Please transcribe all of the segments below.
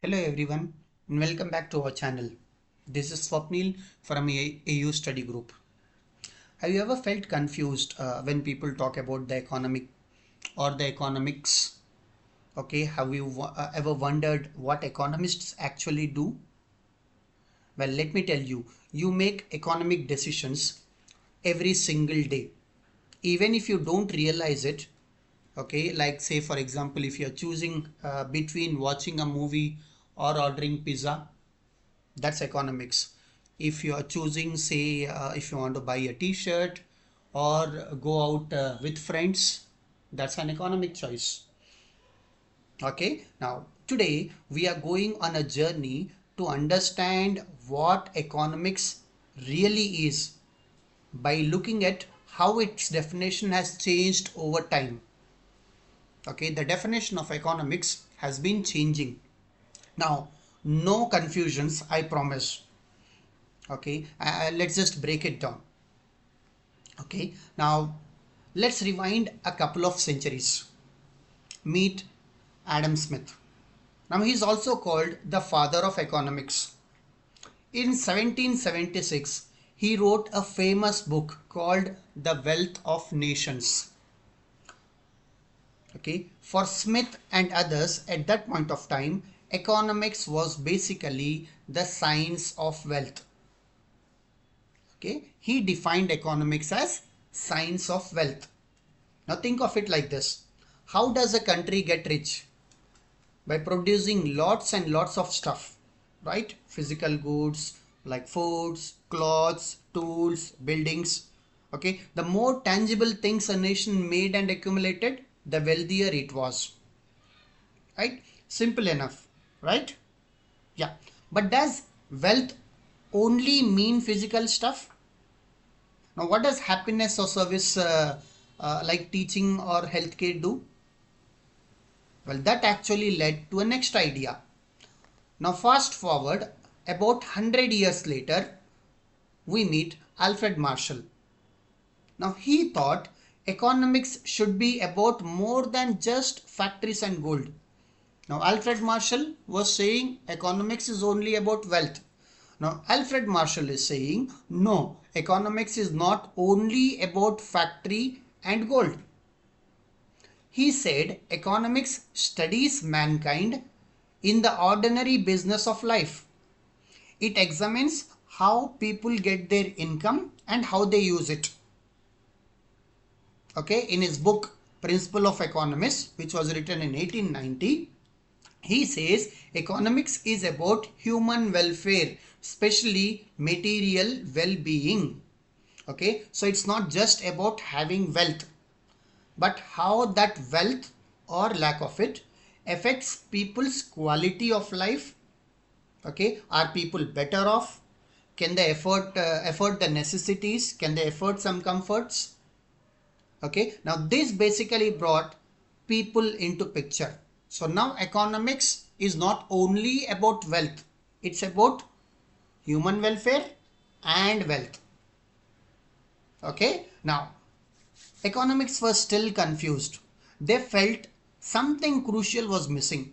Hello everyone and welcome back to our channel. This is Swapnil from AU study group. Have you ever felt confused when people talk about the economic or the economics? Okay, have you ever wondered what economists actually do? Well, let me tell you, you make economic decisions every single day. Even if you don't realize it, okay, like say for example, if you're choosing between watching a movie or ordering pizza, that's economics. If you are choosing, say, if you want to buy a t-shirt or go out with friends, that's an economic choice. Okay, now today we are going on a journey to understand what economics really is by looking at how its definition has changed over time. Okay, the definition of economics has been changing. Now, no confusions, I promise. Okay, let's just break it down. Okay, now let's rewind a couple of centuries. Meet Adam Smith. Now he is also called the father of economics. In 1776 he wrote a famous book called The Wealth of Nations. Okay, for Smith and others at that point of time, economics was basically the science of wealth. Okay, he defined economics as science of wealth. Now think of it like this. How does a country get rich? By producing lots and lots of stuff, right? Physical goods like foods, clothes, tools, buildings. Okay, the more tangible things a nation made and accumulated, the wealthier it was. Right? Simple enough, right? Yeah. But does wealth only mean physical stuff? Now, what does happiness or service like teaching or healthcare do? Well, that actually led to a next idea. Now, fast forward about 100 years later, we meet Alfred Marshall. Now, he thought economics should be about more than just factories and gold. Now, Alfred Marshall was saying economics is only about wealth. Now, Alfred Marshall is saying no, economics is not only about factory and gold. He said economics studies mankind in the ordinary business of life. It examines how people get their income and how they use it. Okay, in his book Principle of Economics, which was written in 1890, he says economics is about human welfare, especially material well-being. Okay, so it's not just about having wealth, but how that wealth or lack of it affects people's quality of life. Okay, are people better off? Can they afford the necessities? Can they afford some comforts? Okay, now this basically brought people into picture. So now economics is not only about wealth, it's about human welfare and wealth. Okay, now economics was still confused. They felt something crucial was missing.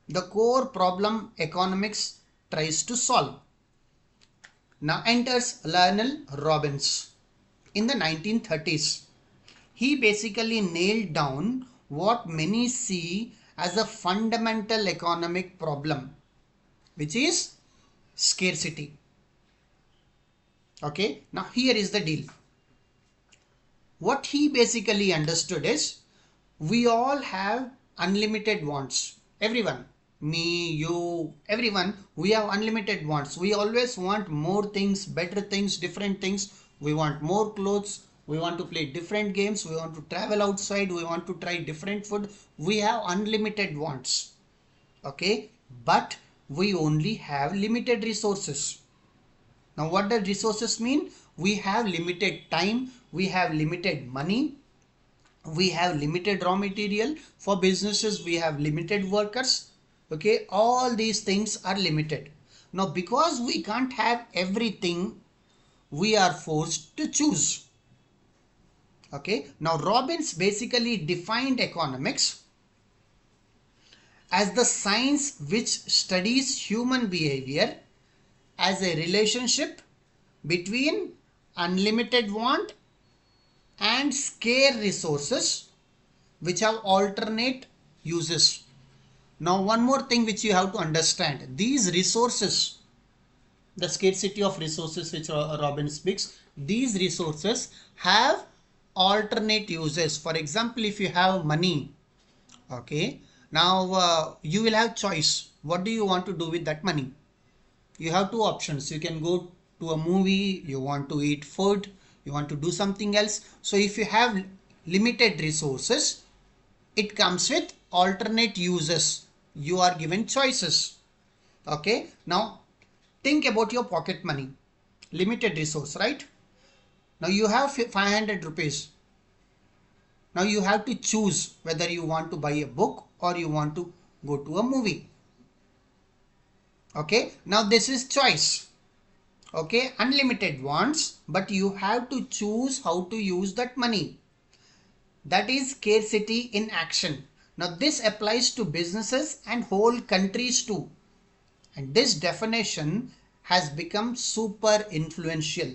The core problem economics tries to solve. Now enters Lionel Robbins in the 1930s. He basically nailed down what many see as a fundamental economic problem, which is scarcity. Okay, now here is the deal. What he basically understood is we all have unlimited wants. Everyone, me, you, everyone, we have unlimited wants. We always want more things, better things, different things. We want more clothes. We want to play different games. We want to travel outside. We want to try different food. We have unlimited wants. Okay, but we only have limited resources. Now, what does resources mean? We have limited time. We have limited money. We have limited raw material. For businesses, we have limited workers. Okay, all these things are limited. Now, because we can't have everything, we are forced to choose. Okay, now Robbins basically defined economics as the science which studies human behavior as a relationship between unlimited want and scarce resources which have alternate uses. Now one more thing which you have to understand, these resources, the scarcity of resources which Robbins speaks, these resources have alternate uses. For example, if you have money, okay, now you will have choice. What do you want to do with that money? You have two options. You can go to a movie, you want to eat food, you want to do something else. So if you have limited resources, it comes with alternate uses. You are given choices. Okay, now think about your pocket money, limited resource, right? Now you have 500 rupees. Now you have to choose whether you want to buy a book or you want to go to a movie. Okay, now this is choice. Okay, unlimited wants, but you have to choose how to use that money. That is scarcity in action. Now this applies to businesses and whole countries too. And this definition has become super influential.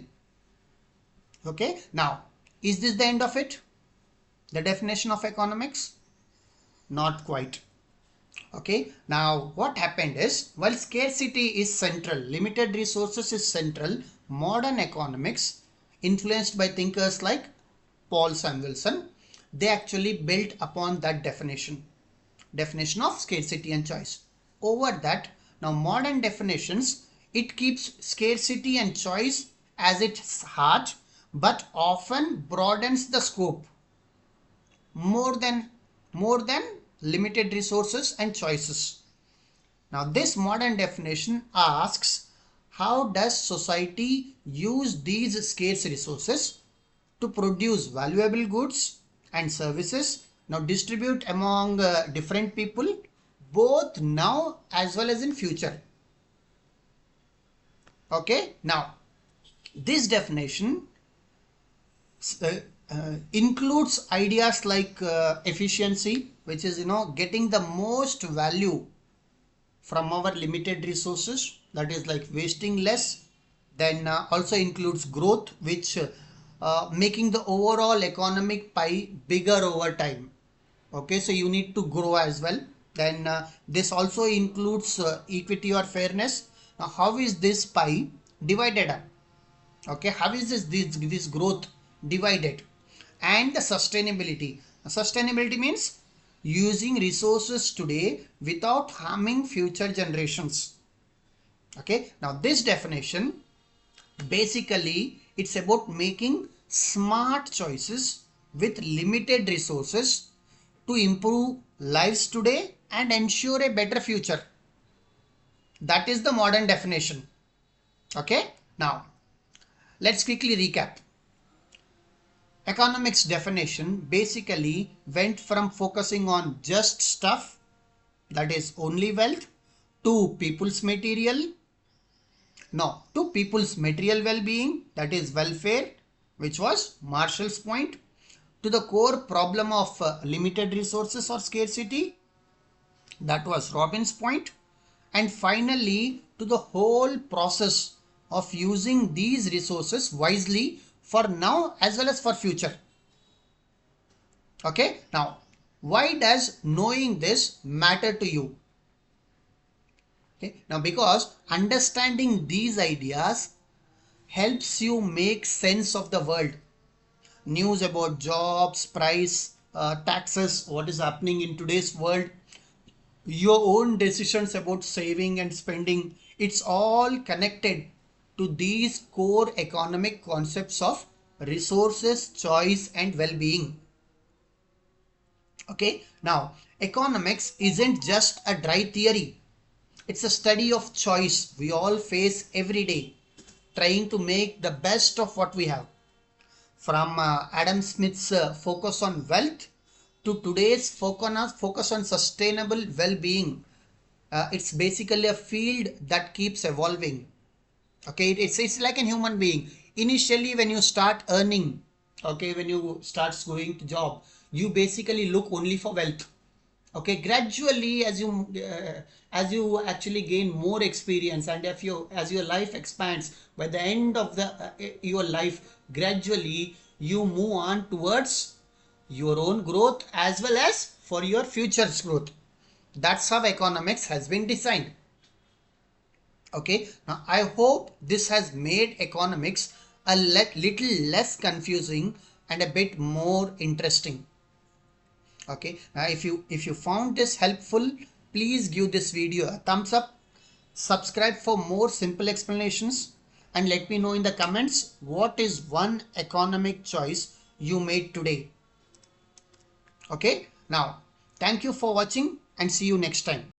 Okay, now is this the end of it? The definition of economics? Not quite. Okay, now what happened is, while scarcity is central, limited resources is central, modern economics, influenced by thinkers like Paul Samuelson, they actually built upon that definition of scarcity and choice. Over that, now modern definitions, it keeps scarcity and choice as its heart, but often broadens the scope more than limited resources and choices. Now this modern definition asks, how does society use these scarce resources to produce valuable goods and services, now distribute among different people, both now as well as in future. Okay, now this definition includes ideas like efficiency, which is getting the most value from our limited resources, that is like wasting less. Then also includes growth, which making the overall economic pie bigger over time. Okay, so you need to grow as well. Then this also includes equity or fairness. Now how is this pie divided up? Okay, how is this growth divided? And the sustainability. Sustainability means using resources today without harming future generations. Okay, now this definition, basically it's about making smart choices with limited resources to improve lives today and ensure a better future. That is the modern definition. Okay, now let's quickly recap. Economics definition basically went from focusing on just stuff, that is only wealth, to people's material well-being, that is welfare, which was Marshall's point, to the core problem of limited resources or scarcity, that was Robbins' point, and finally to the whole process of using these resources wisely for now as well as for future. Okay, now why does knowing this matter to you? Okay, now because understanding these ideas helps you make sense of the world. News about jobs, price, taxes, what is happening in today's world, your own decisions about saving and spending, it's all connected to these core economic concepts of resources, choice and well-being. Okay, now economics isn't just a dry theory. It's a study of choice we all face every day, trying to make the best of what we have. From Adam Smith's focus on wealth to today's focus on sustainable well-being, it's basically a field that keeps evolving. Okay, it's like a human being. Initially when you start earning, okay, when you start going to job, you basically look only for wealth. Okay, gradually as you actually gain more experience, and if you as your life expands, by the end of the your life, gradually you move on towards your own growth as well as for your future's growth. That's how economics has been designed. Okay, now I hope this has made economics a little less confusing and a bit more interesting. Okay, now if you found this helpful, please give this video a thumbs up, subscribe for more simple explanations, and let me know in the comments what is one economic choice you made today. Okay, now thank you for watching and see you next time.